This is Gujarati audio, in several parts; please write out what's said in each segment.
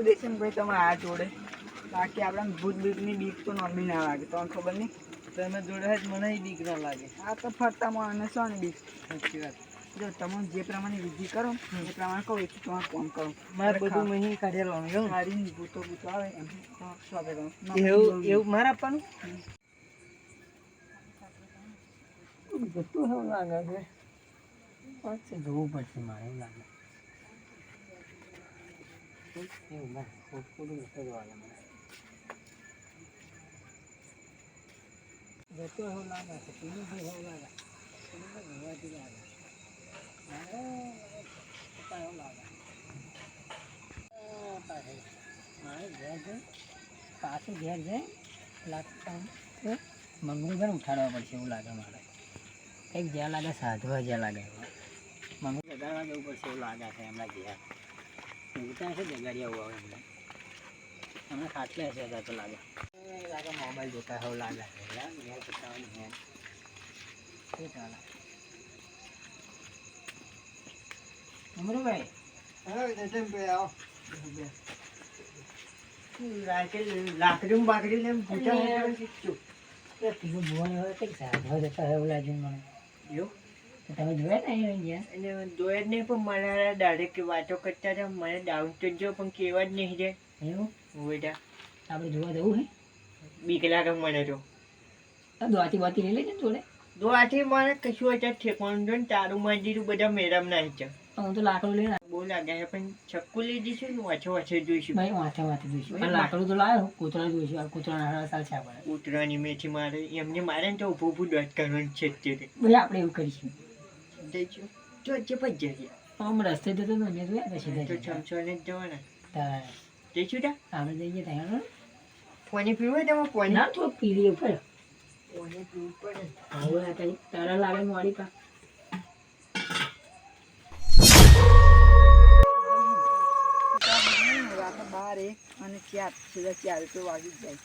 દેશનભાઈ તમે આ જોડે બાકી આપણા ભૂત બીકની બીક તો નોંધી ના લાગે તમને ખબર નહીં તમે જોડે જ મને બીક ના લાગે આ તો ફરતા મને શું ને બીક સાચી વાત જો તમે જે પ્રમાણે વિધિ કરો એ પ્રમાણે કહો એટલું તમારે ફોન કરો મારે બધું મહી કાઢેલું એવું મારી ભૂતો આવે એમ એવું મારે આપવાનું બધું એવું લાગે છે પછી જોવું પડશે મારે એવું લાગે એવું ના ખોટું નથી લાગે મને જતો એવું લાગે છે પેલું બી એવું લાગે પેલું તો જોવાથી લાગે મારે એવું લાગે મારે ઘેર છે પાછું ઘેર છે લાગતા મંગળું ઉઠાડવા પડશે એવું લાગે મારે કંઈક જ્યાં લાગે સાધવા જ્યાં લાગે મંગળ જગાડવા જવું પડશે એવું લાગે છે એમના ઘેર ઉઠતા હશે જગાડ્યા આવું આવે એમને હમણાં ખાટલે હશે તો લાગે લાગે મોબાઈલ જોતા એવું લાગે છે ઘેર પતાવવાની ઘેર શું ચાલે અમરુભાઈ હા જશનભાઈ આવો લાકડી બાકડી ને પૂછા શીખશું પેલું ભુવન હવે કંઈક સાધવા જતા એવું લાગ્યું મને એવું તમે જોયા ને અહીંયા એને જોયા જ નહીં પણ મને ડાયરેક્ટ વાતો કરતા હતા મને ડાઉટ તો જો પણ કેવા જ નહીં જાય એવું બેટા આપણે જોવા જવું હે બીક લાગે મને તો દોવાતી બોતી લઈ લેજે જોડે દોવાતી મને કશું અત્યારે ઠેકવાનું જો ને તારું મારી દીધું બધા મેડમ ના હિચા હું તો લાકડું લઈને બહુ લાગે છે પણ ચક્કુ લઈ જઈશું ને વાંચો વાંચે જોઈશું ભાઈ વાંચે જોઈશું પણ લાકડું તો લાવ્યો કૂતરા જોઈશું કૂતરા નાના સાલ છે આપણે કૂતરાની મેથી મારે એમને મારે ને તો ઊભું ઊભું દોટ કરવાનું છે તે ભાઈ આપણે એવું કરીશું જઈશું તો જે પછી જઈએ આમ રસ્તે જતો તો મેં જોયા પછી તો ચમચોને જ જવાના જઈશું તા આપણે જઈએ ત્યાં પાણી પીવું તમે પાણી ના તો પી લઈએ ઉપર પાણી પીવું પડે હવે કઈ તારા લાગે મોડી પા બાર એક અને ચાર સીધા 4 તો વાગી જ જાય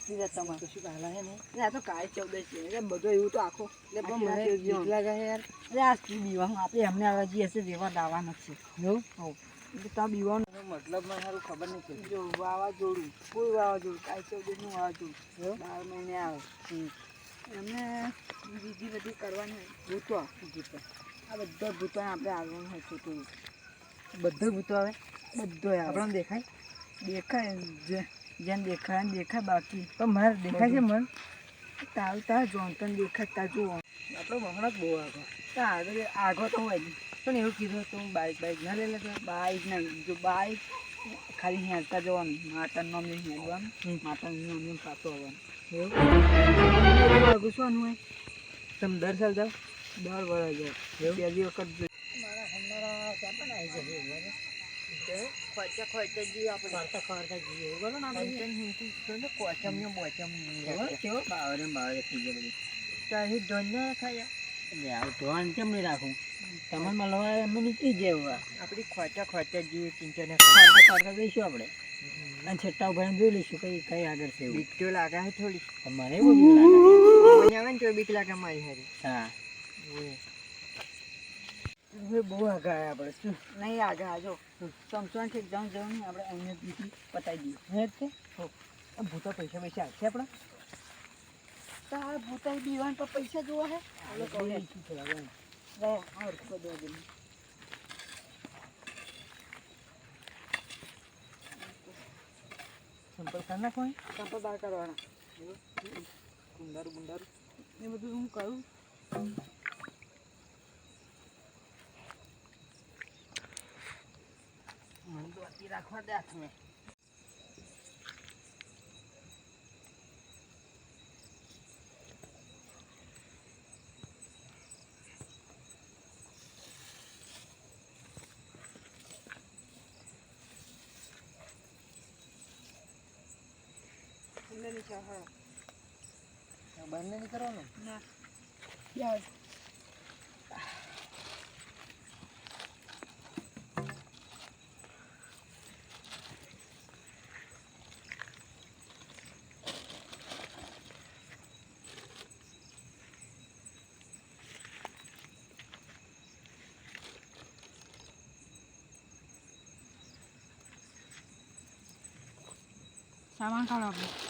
સીધા તમારે શું કાલા હે ને આ તો કાય 14 છે એટલે બધો એવું તો આખો એટલે મને બીક લાગે યાર અરે આ શું બીવાનું આપણે એમને આવે જે હશે જેવા દાવા નથી એવું હો એટલે તો બીવાનો મતલબ મને સારું ખબર નથી જો વાવાઝોડું કોઈ વાવાઝોડું કાય 14 નું વાવાઝોડું 12 મહિને આવે એમને બીજી બધી કરવાની ભૂતો ગીતો આ બધા ભૂતો આપણે આવવાનું હોય છોટું બધા ભૂતો આવે બધો આપણને દેખાય જેમ દેખાય બાકી પણ મારે દેખાય છે મન તાર જોનતન દેખાય તાર જો આપણો હમણાં જ બહુ આગળ તો હોય પણ એવું કીધું તો હું બાઇક ના લઈ લેતો બાઇક નહીં જો બાઇક ખાલી હેરતા જવાનું માતાનું નામ નહીં હેરવાનું માતાનું નામ પાતો આવવાનું એવું ગુસ્વાનું હોય તમે 10 સાલ જાઓ 10 વર્ષ જાઓ પહેલી વખત મારા હમણાં ક્યાં પણ આવી જશે ખોચા જઈએ આપણે ખર્ચા જઈએ બરોબર ને આપણે કોચમને બોચમ કેવો બાવરે થઈ ગયા બધું ચાહે ધોન ના ખાયા એટલે આ ધોન કેમ નહીં રાખું તમને મળવા એમને નીકળી જાય આપણી ખોચા જઈએ ચિંતા ને ખર્ચા દઈશું આપણે અને છઠ્ઠા ઉભા જોઈ લઈશું કઈ આગળ છે બીક તો લાગે છે થોડી મને બહુ બીક લાગે મને આવે ને તો બીક લાગે મારી હારી હા બહુ આગળ આપણે શું નહીં આગળ આજો સમસણ ઠીક જવું નહીં આપણે અહીંયા બીજી પતાવી દઈએ હે છે ભૂતો પૈસા આપશે આપણા તાર ભૂતા દીવાન પર પૈસા જોવા હે સંપર્ક કરી નાખો સંપર્ક બહાર કરવાના ગુંડારું એ બધું હું કરું મને તો અતિ રાખવા દે હાથમાં બંને નહીં કરવાનું ના યાર સામાન કાઢો આપણે.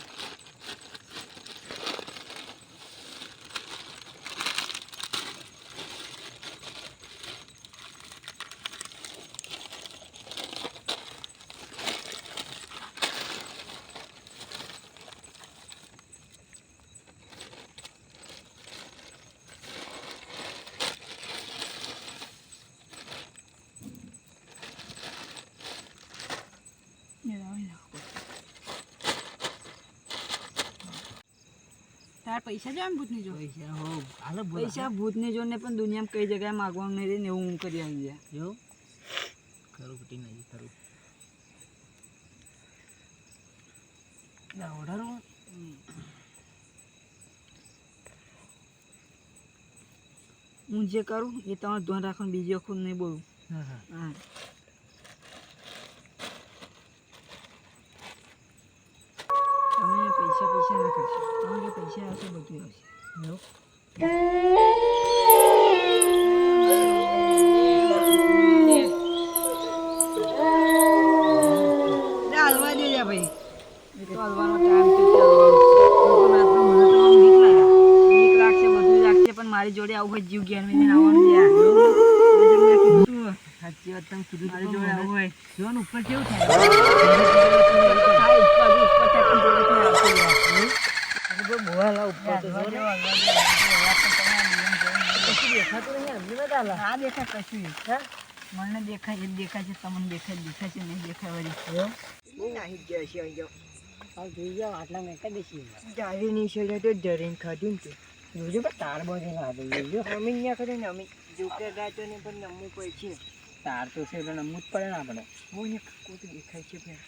તાર પૈસા જાય ને ભૂતની જો પૈસા ભૂતની જો ને પણ દુનિયામાં કઈ જગ્યાએ માગવાનું નહીં રહે ને એવું હું કરી આવી જાય એવું ખરું ઘટી નહીં ખરું ઓર્ડર હું જે કરું એ તમારે ધ્યાન રાખવાનું બીજી વખત નહીં બોલું હા તમે પૈસા ના કરશો તમારે પૈસા આવશે બધું આવશે એવું હાલવા દેજા ભાઈ એ તો હાલવાનો ટાઈમ બીક લાગશે બધું લાગશે પણ મારી જોડે આવું હોય જીવ જ્ઞાન લઈને આવવાનું સાચી વાત તમે કીધું મારી જોડે આવું હોય જોવાનું ઉપર કેવું થાય મને દેખાય એ દેખાય છે તમને દેખાય છે નહીં દેખાય વળી આટલા મેં કઈ દેશી જારી નહીં છે તો જરીને ખાધું ને જોજો પણ તાર બધે લાગે જોજો અમે અહીંયા કરે ને અમે જોકે ગાતો ને પણ નમવું પડે છે તાર તો છે એટલે નમવું જ પડે ને આપણે બહુ ને કોઈ દેખાય છે પણ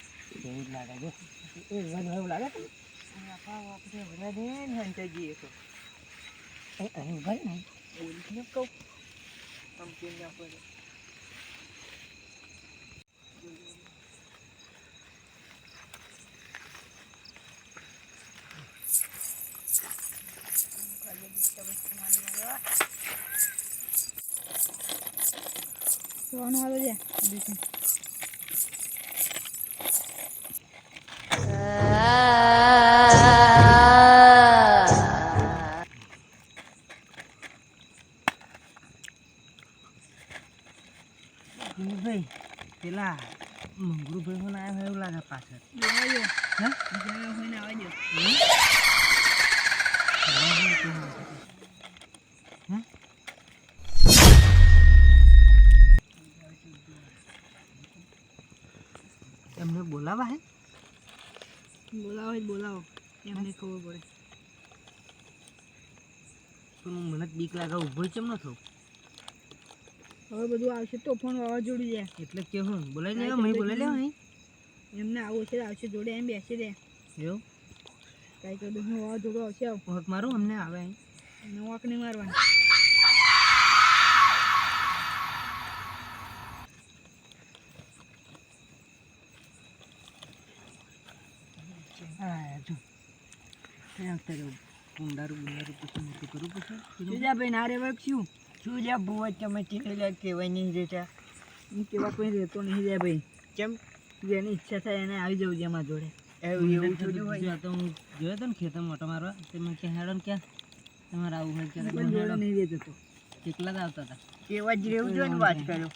એવું જ લાગે જો એ એવું લાગે છે આપણે બધા દે ને હંતા જઈએ તો અહીં ભાઈ ને બોલીને કહું આમ કેમ ના પડે આવે છે ભાઈ પેલા મંગરુભાઈ મને આવ્યા એવું લાગે પાછળ એમને બોલાવા હે બોલાવો એમને ખબર પડે પણ મને બીક લાગે ઉભો કેમ ન થયું હવે બધું આવશે તો ફોન વાવાઝોડું જાય એટલે કેવું બોલાવી લેવા મેં બોલાવી લેવા નહીં એમને આવું છે આવશે જોડે એમ બેસી દે એવું કાંઈ કહી દઉં વાવાઝોડું આવશે વખત મારું અમને આવે વખ નહીં મારવાનું હા જો કુંડારું બુંડારું પછી મોટું કરવું પછી ભાઈ ના રેવા શું શું લ્યા ભૂવા તમે ચીનેલા કહેવાય નહીં રહેતા હું કેવા કોઈ રહેતો નહીં રે ભાઈ કેમ જેની ઈચ્છા થાય એને આવી જવું છે એમાં જોડે એવું થોડું હોય તો હું જોયો હતો ને ખેતર મોટો મારવા તમે ક્યાં હેડો ને ક્યાં તમારે આવું હોય ક્યારે નહીં રહેતો તો એકલા જ આવતા હતા કેવા જ રહેવું જોઈએ ને વાત કર્યો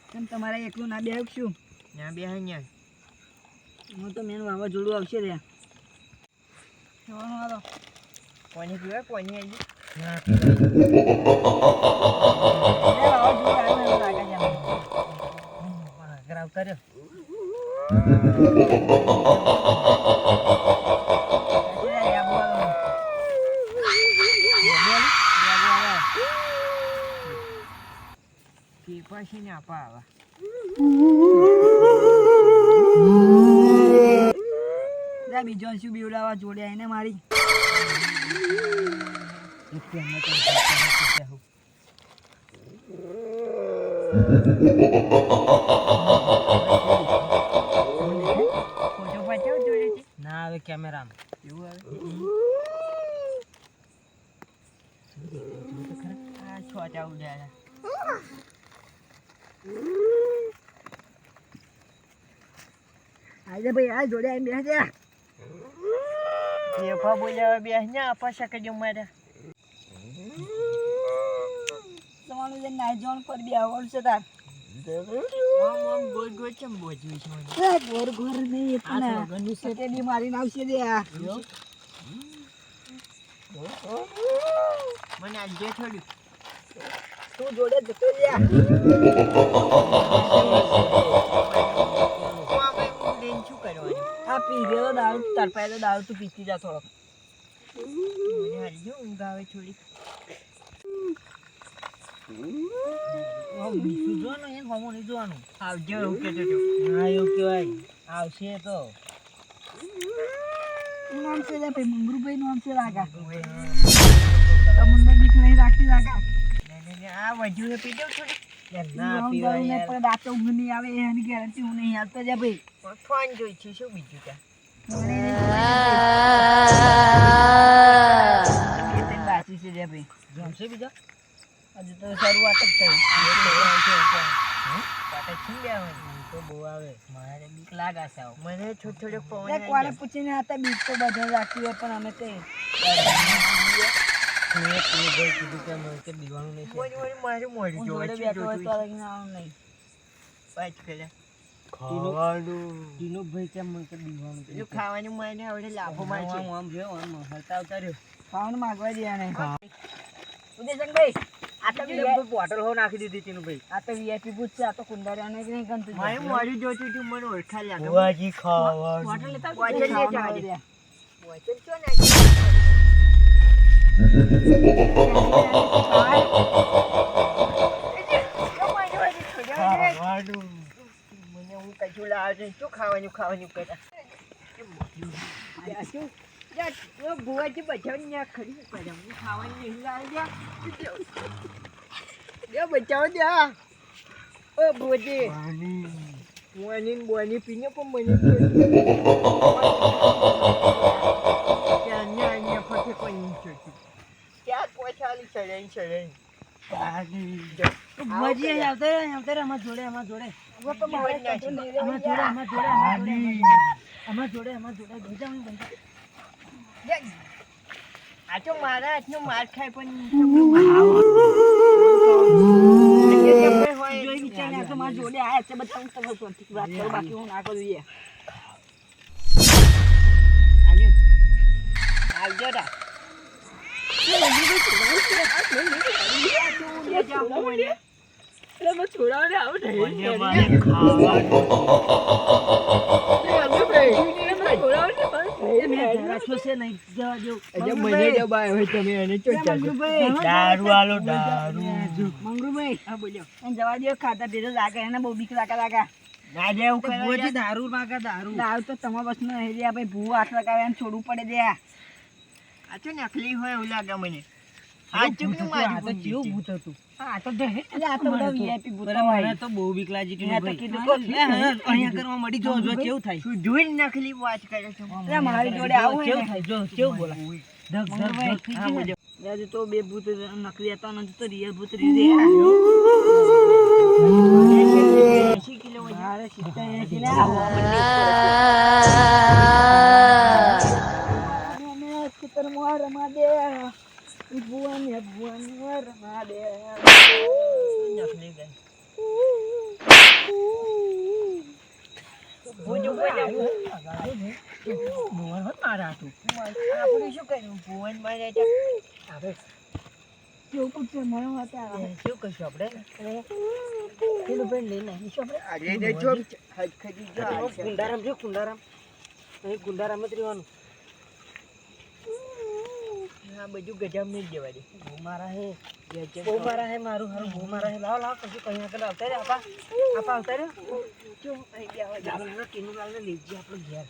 કેમ તમારે એકલું ના બે શું ના બે અહીંયા હું તો મેન વાવાઝોડું આવશે રે જવાનું હાલો કોની પીવાય કોની આવી પછી ને આપા આવા બીજો શું બીવડાવા જોડે આવીને મારી ના આવે કેમેરામાં એવું આવે છોટા ઉડ્યા આજે ભાઈ આ જોડે આવીને બેસે ફેફા બોલાવા બેસ ને આપા શકે જો મારે તમારું જે નાઈ જોન પર બી આવડશે તાર આમ ગોળ ગોળ ચમ બોજ્યું છે મને ઘર ઘર નહીં એ પણ ગંદુ છે તે બી મારી નાવશે દે આ મને આજે થોડું તું જોડે જતો લ્યા શું કરવાનું આ પી ગયો દારૂ તાર પાસે દારૂ તું પીતી જા થોડોક મને હાલજો ઊંઘ આવે થોડી બીજું જો ને એને હમો નહીં જોવાનું આવજો એવું કહેતો હતો હા એવું કહેવાય આવશે તો નામ છે લે ભાઈ મંગરુભાઈ નામ છે લાગા તમને બીક નહીં રાખતી લાગા આ વધુ પી દઉં થોડી ના પીવાય યાર પણ રાતે ઊંઘ નહીં આવે એની ગેરંટી હું નહીં હાલતો જા ભાઈ ફોન જોઈ છે શું બીજું કા બાકી છે જા ભાઈ જમશે બીજા હજુ તો શરૂઆત જ થઈ તો બહુ આવે મારે બીક લાગાશે મને થોડો ફોન કોને પૂછીને હતા બીક તો બધા રાખી હોય પણ અમે તે દીવાનું નહીં મારું મોડું જોડે બેઠો હોય તો નહીં પાંચ કર્યા દિનુભાઈ કેમ મને દીવાનું જો ખાવાનું મને હવે લાભો મારશે આમ જો આમ હલતા ઉતાર્યો ખાવાનું માંગવા દે આને ઉદયશંકભાઈ આ તો બોટલ હો નાખી દીધી તીનુભાઈ આ તો વીઆઈપી બૂથ છે આ તો કુંડારિયા ને નહીં ગમતું મારે મોડું જોતું તું મને ઓળખા લાગે બોટલ લેતા બોટલ લેતા આવજે. બોટલ ચો ને મને હું કશું લાવે શું ખાવાનું કરતા ભુવાજી બચાવની આ ખરી કરે હું ખાવાની નહીં લાવે બચાવો જા ઓ ભુવાજી બોની બોની પીને પણ મને અહીંયા ફટે કોઈ ક્યાં પહોંચાડી ચડાઈ ભુવાજી આવતા રે અમાર જોડે આ તો મારા હાથનો માર ખાય પણ જોઈ વિચાર તો મારા જોડે આયા છે બધા હું તમારી સોથી વાત કરું બાકી હું ના કરું યાર આવજો તા બહુ બીક લાગા દારૂ તો તમારા બસ નો ભાઈ ભૂ હાથ લગાવે એને છોડવું પડે દે આ તો નકલી હોય એવું લાગે મને બહુ બીક લાગી જોઈને નકલી વાત કરે છે મારી જોડે આવું કેવું બોલા તો બે ભૂત નકલી હતા નથી તો રિયલ ભૂત રમા દે ભુવન રમા દે નકલી ગઈ મારા હતું આપણે શું કર્યું ભુવન મારે કેવું પૂછશે મને હતા શું કહીશું આપણે પેલું પેન લઈને આવીશું આપણે ગુંડારામ જ રહેવાનું આ બધું ગજબ નહીં જવા દે મારા હે મારું હારું બહુ મારા હે લાવ કશું કहीं આગળ આવતા રે આપા આવતા રે શું થઈ ગયા ચાલો ટીનું લાલ ને લઈ જઈએ આપણે ઘેર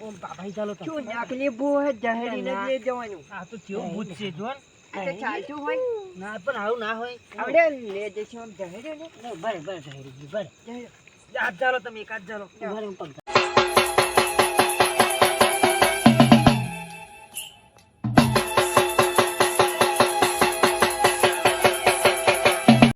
ઓમ બાબાઈ ચાલો તો શું નાકલી ભૂ હે જહેરીને જ લઈ જવાનું આ તો કેવું ભૂત છે જોન આ તો ચાલતું હોય ના પણ આવું ના હોય આપણે લે જઈશું આમ જહેરી ને બરે જહેરી બરે ચાલો તમે એક હાથ ચાલો